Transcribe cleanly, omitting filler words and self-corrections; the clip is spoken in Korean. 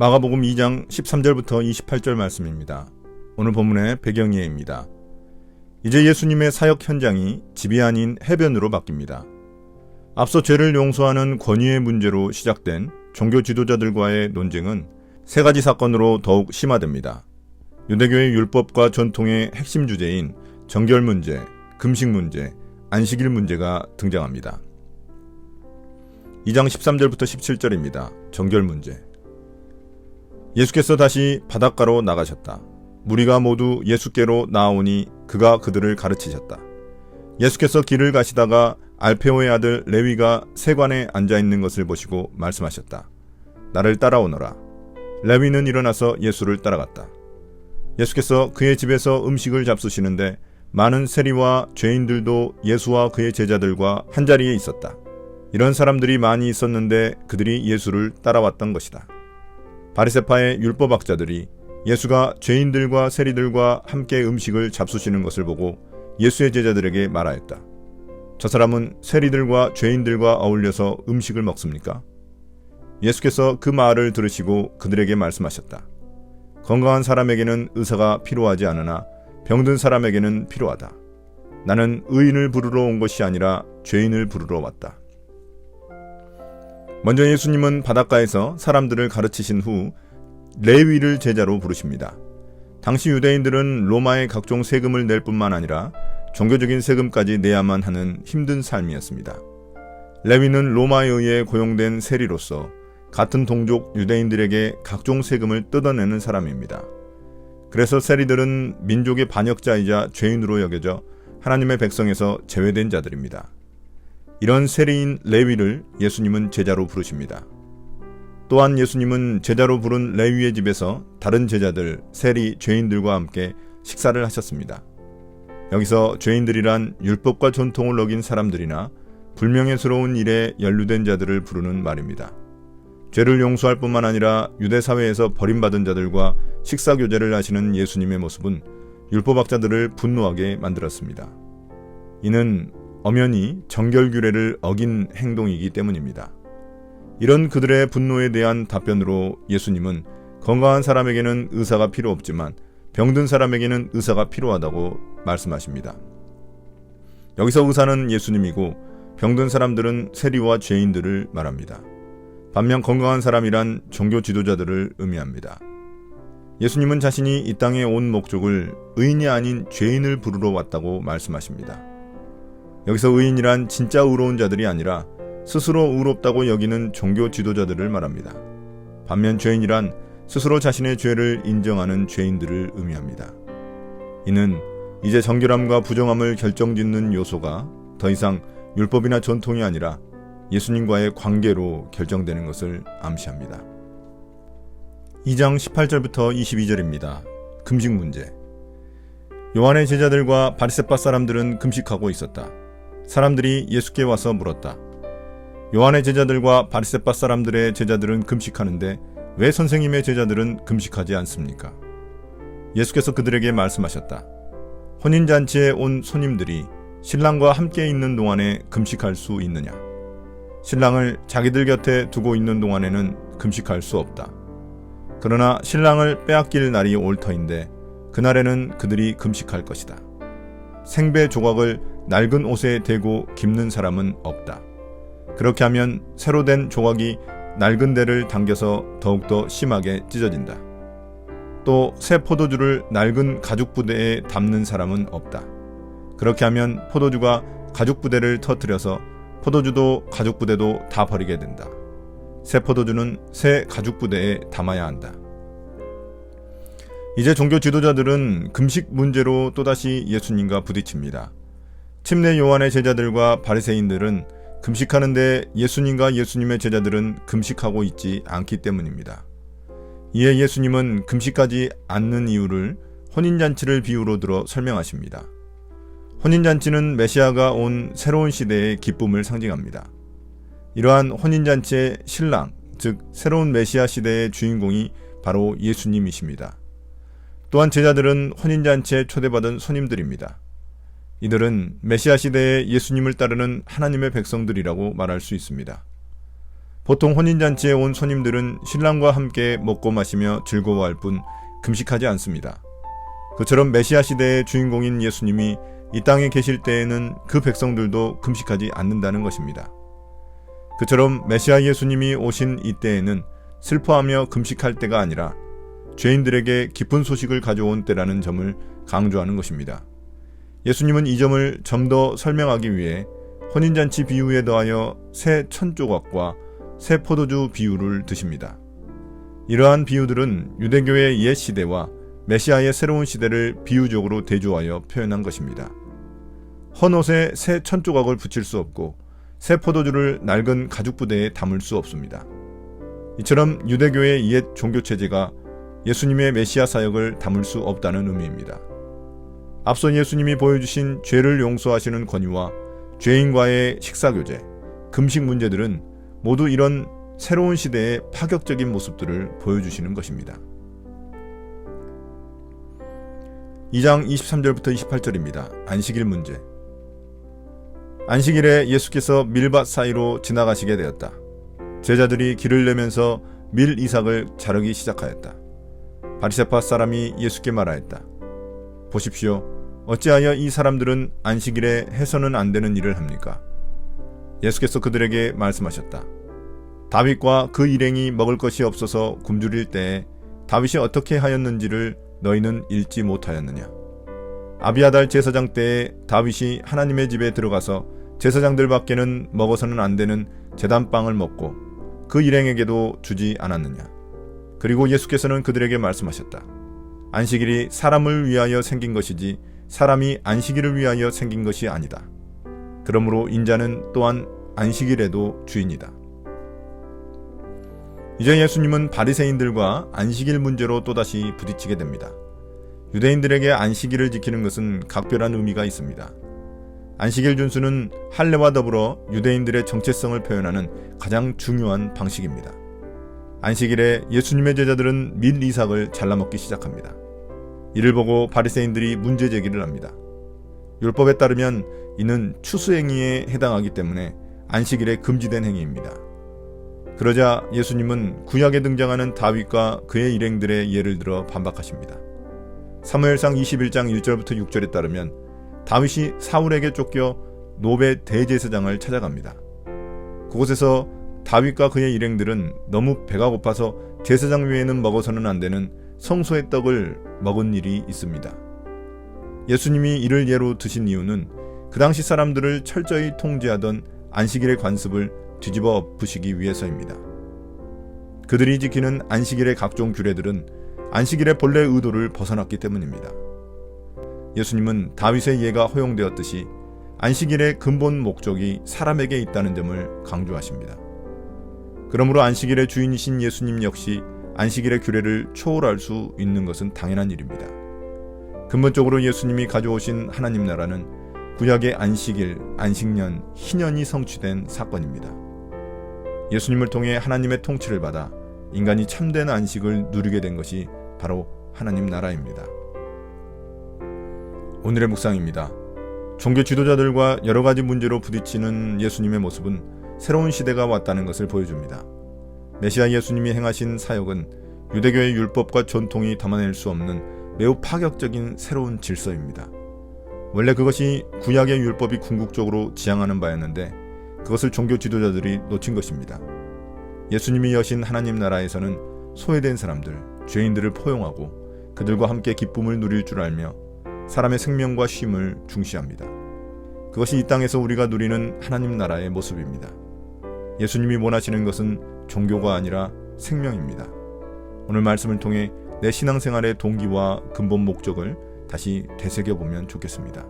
마가복음 2장 13절부터 28절 말씀입니다. 오늘 본문의 배경이해입니다. 이제 예수님의 사역 현장이 집이 아닌 해변으로 바뀝니다. 앞서 죄를 용서하는 권위의 문제로 시작된 종교 지도자들과의 논쟁은 세 가지 사건으로 더욱 심화됩니다. 유대교의 율법과 전통의 핵심 주제인 정결 문제, 금식 문제, 안식일 문제가 등장합니다. 2장 13절부터 17절입니다. 정결 문제. 예수께서 다시 바닷가로 나가셨다. 무리가 모두 예수께로 나아오니 그가 그들을 가르치셨다. 예수께서 길을 가시다가 알페오의 아들 레위가 세관에 앉아있는 것을 보시고 말씀하셨다. 나를 따라오너라. 레위는 일어나서 예수를 따라갔다. 예수께서 그의 집에서 음식을 잡수시는데 많은 세리와 죄인들도 예수와 그의 제자들과 한자리에 있었다. 이런 사람들이 많이 있었는데 그들이 예수를 따라왔던 것이다. 바리새파의 율법학자들이 예수가 죄인들과 세리들과 함께 음식을 잡수시는 것을 보고 예수의 제자들에게 말하였다. 저 사람은 세리들과 죄인들과 어울려서 음식을 먹습니까? 예수께서 그 말을 들으시고 그들에게 말씀하셨다. 건강한 사람에게는 의사가 필요하지 않으나 병든 사람에게는 필요하다. 나는 의인을 부르러 온 것이 아니라 죄인을 부르러 왔다. 먼저 예수님은 바닷가에서 사람들을 가르치신 후 레위를 제자로 부르십니다. 당시 유대인들은 로마의 각종 세금을 낼 뿐만 아니라 종교적인 세금까지 내야만 하는 힘든 삶이었습니다. 레위는 로마에 의해 고용된 세리로서 같은 동족 유대인들에게 각종 세금을 뜯어내는 사람입니다. 그래서 세리들은 민족의 반역자이자 죄인으로 여겨져 하나님의 백성에서 제외된 자들입니다. 이런 세리인 레위를 예수님은 제자로 부르십니다. 또한 예수님은 제자로 부른 레위의 집에서 다른 제자들, 세리, 죄인들과 함께 식사를 하셨습니다. 여기서 죄인들이란 율법과 전통을 어긴 사람들이나 불명예스러운 일에 연루된 자들을 부르는 말입니다. 죄를 용서할 뿐만 아니라 유대 사회에서 버림받은 자들과 식사교제를 하시는 예수님의 모습은 율법학자들을 분노하게 만들었습니다. 이는 엄연히 정결규례를 어긴 행동이기 때문입니다. 이런 그들의 분노에 대한 답변으로 예수님은 건강한 사람에게는 의사가 필요 없지만 병든 사람에게는 의사가 필요하다고 말씀하십니다. 여기서 의사는 예수님이고 병든 사람들은 세리와 죄인들을 말합니다. 반면 건강한 사람이란 종교 지도자들을 의미합니다. 예수님은 자신이 이 땅에 온 목적을 의인이 아닌 죄인을 부르러 왔다고 말씀하십니다. 여기서 의인이란 진짜 의로운 자들이 아니라 스스로 의롭다고 여기는 종교 지도자들을 말합니다. 반면 죄인이란 스스로 자신의 죄를 인정하는 죄인들을 의미합니다. 이는 이제 정결함과 부정함을 결정짓는 요소가 더 이상 율법이나 전통이 아니라 예수님과의 관계로 결정되는 것을 암시합니다. 2장 18절부터 22절입니다. 금식 문제. 요한의 제자들과 바리새파 사람들은 금식하고 있었다. 사람들이 예수께 와서 물었다. 요한의 제자들과 바리새파 사람들의 제자들은 금식하는데 왜 선생님의 제자들은 금식하지 않습니까? 예수께서 그들에게 말씀하셨다. 혼인잔치에 온 손님들이 신랑과 함께 있는 동안에 금식할 수 있느냐? 신랑을 자기들 곁에 두고 있는 동안에는 금식할 수 없다. 그러나 신랑을 빼앗길 날이 올 터인데 그날에는 그들이 금식할 것이다. 생배 조각을 낡은 옷에 대고 깁는 사람은 없다. 그렇게 하면 새로 된 조각이 낡은 데를 당겨서 더욱더 심하게 찢어진다. 또 새 포도주를 낡은 가죽 부대에 담는 사람은 없다. 그렇게 하면 포도주가 가죽 부대를 터뜨려서 포도주도 가죽 부대도 다 버리게 된다. 새 포도주는 새 가죽 부대에 담아야 한다. 이제 종교 지도자들은 금식 문제로 또다시 예수님과 부딪힙니다. 침례 요한의 제자들과 바리새인들은 금식하는데 예수님과 예수님의 제자들은 금식하고 있지 않기 때문입니다. 이에 예수님은 금식하지 않는 이유를 혼인잔치를 비유로 들어 설명하십니다. 혼인잔치는 메시아가 온 새로운 시대의 기쁨을 상징합니다. 이러한 혼인잔치의 신랑, 즉 새로운 메시아 시대의 주인공이 바로 예수님이십니다. 또한 제자들은 혼인잔치에 초대받은 손님들입니다. 이들은 메시아 시대의 예수님을 따르는 하나님의 백성들이라고 말할 수 있습니다. 보통 혼인잔치에 온 손님들은 신랑과 함께 먹고 마시며 즐거워할 뿐 금식하지 않습니다. 그처럼 메시아 시대의 주인공인 예수님이 이 땅에 계실 때에는 그 백성들도 금식하지 않는다는 것입니다. 그처럼 메시아 예수님이 오신 이때에는 슬퍼하며 금식할 때가 아니라 죄인들에게 기쁜 소식을 가져온 때라는 점을 강조하는 것입니다. 예수님은 이 점을 좀 더 설명하기 위해 혼인잔치 비유에 더하여 새 천조각과 새 포도주 비유를 드십니다. 이러한 비유들은 유대교의 옛 시대와 메시아의 새로운 시대를 비유적으로 대조하여 표현한 것입니다. 헌옷에 새 천조각을 붙일 수 없고 새 포도주를 낡은 가죽 부대에 담을 수 없습니다. 이처럼 유대교의 옛 종교체제가 예수님의 메시아 사역을 담을 수 없다는 의미입니다. 앞서 예수님이 보여주신 죄를 용서하시는 권위와 죄인과의 식사교제, 금식 문제들은 모두 이런 새로운 시대의 파격적인 모습들을 보여주시는 것입니다. 2장 23절부터 28절입니다. 안식일 문제. 안식일에 예수께서 밀밭 사이로 지나가시게 되었다. 제자들이 길을 내면서 밀 이삭을 자르기 시작하였다. 바리새파 사람이 예수께 말하였다. 보십시오. 어찌하여 이 사람들은 안식일에 해서는 안 되는 일을 합니까? 예수께서 그들에게 말씀하셨다. 다윗과 그 일행이 먹을 것이 없어서 굶주릴 때에 다윗이 어떻게 하였는지를 너희는 읽지 못하였느냐? 아비아달 제사장 때에 다윗이 하나님의 집에 들어가서 제사장들 밖에는 먹어서는 안 되는 제단빵을 먹고 그 일행에게도 주지 않았느냐? 그리고 예수께서는 그들에게 말씀하셨다. 안식일이 사람을 위하여 생긴 것이지 사람이 안식일을 위하여 생긴 것이 아니다. 그러므로 인자는 또한 안식일에도 주인이다. 이제 예수님은 바리새인들과 안식일 문제로 또다시 부딪히게 됩니다. 유대인들에게 안식일을 지키는 것은 각별한 의미가 있습니다. 안식일 준수는 할례와 더불어 유대인들의 정체성을 표현하는 가장 중요한 방식입니다. 안식일에 예수님의 제자들은 밀 이삭을 잘라먹기 시작합니다. 이를 보고 바리새인들이 문제 제기를 합니다. 율법에 따르면 이는 추수행위에 해당하기 때문에 안식일에 금지된 행위입니다. 그러자 예수님은 구약에 등장하는 다윗과 그의 일행들의 예를 들어 반박하십니다. 사무엘상 21장 1절부터 6절에 따르면 다윗이 사울에게 쫓겨 노베 대제사장을 찾아갑니다. 그곳에서 다윗과 그의 일행들은 너무 배가 고파서 제사장 외에는 먹어서는 안 되는 성소의 떡을 먹은 일이 있습니다. 예수님이 이를 예로 드신 이유는 그 당시 사람들을 철저히 통제하던 안식일의 관습을 뒤집어 엎으시기 위해서입니다. 그들이 지키는 안식일의 각종 규례들은 안식일의 본래 의도를 벗어났기 때문입니다. 예수님은 다윗의 예가 허용되었듯이 안식일의 근본 목적이 사람에게 있다는 점을 강조하십니다. 그러므로 안식일의 주인이신 예수님 역시 안식일의 규례를 초월할 수 있는 것은 당연한 일입니다. 근본적으로 예수님이 가져오신 하나님 나라는 구약의 안식일, 안식년, 희년이 성취된 사건입니다. 예수님을 통해 하나님의 통치를 받아 인간이 참된 안식을 누리게 된 것이 바로 하나님 나라입니다. 오늘의 묵상입니다. 종교 지도자들과 여러 가지 문제로 부딪히는 예수님의 모습은 새로운 시대가 왔다는 것을 보여줍니다. 메시아 예수님이 행하신 사역은 유대교의 율법과 전통이 담아낼 수 없는 매우 파격적인 새로운 질서입니다. 원래 그것이 구약의 율법이 궁극적으로 지향하는 바였는데 그것을 종교 지도자들이 놓친 것입니다. 예수님이 여신 하나님 나라에서는 소외된 사람들, 죄인들을 포용하고 그들과 함께 기쁨을 누릴 줄 알며 사람의 생명과 쉼을 중시합니다. 그것이 이 땅에서 우리가 누리는 하나님 나라의 모습입니다. 예수님이 원하시는 것은 종교가 아니라 생명입니다. 오늘 말씀을 통해 내 신앙생활의 동기와 근본 목적을 다시 되새겨보면 좋겠습니다.